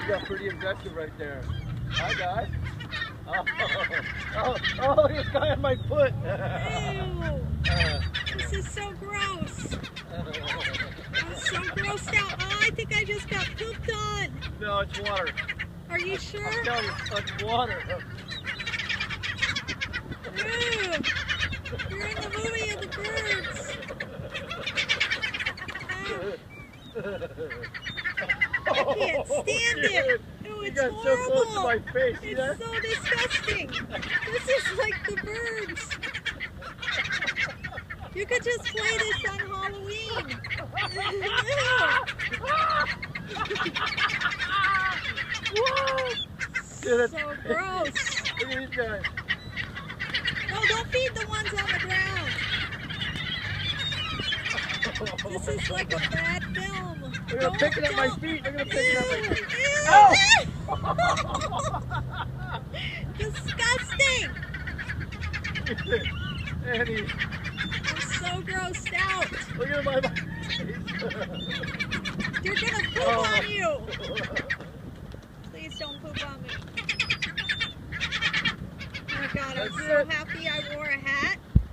got pretty aggressive right there. Hi, guys. Oh, this guy on my foot. Ew. This is so gross. I'm so grossed out. Oh, I think I just got pooped on. No, it's water. Are you sure? I'm telling you, it's water. Ew. You're in the movie of the birds. I can't stand it. Ew, it's got horrible. so close to my face. See it's that? so disgusting. This is like the birds. You could just play this on Halloween. Dude, So gross. Look at these guys. No, don't feed the ones on the ground. This is like a bad film. They're gonna pick it at my feet. They're gonna pick it at my feet. Ew. Disgusting. Annie, I'm so grossed out. look at my face. They're gonna poop on you. Please don't poop on me. Oh my God, I'm so happy I wore a hat.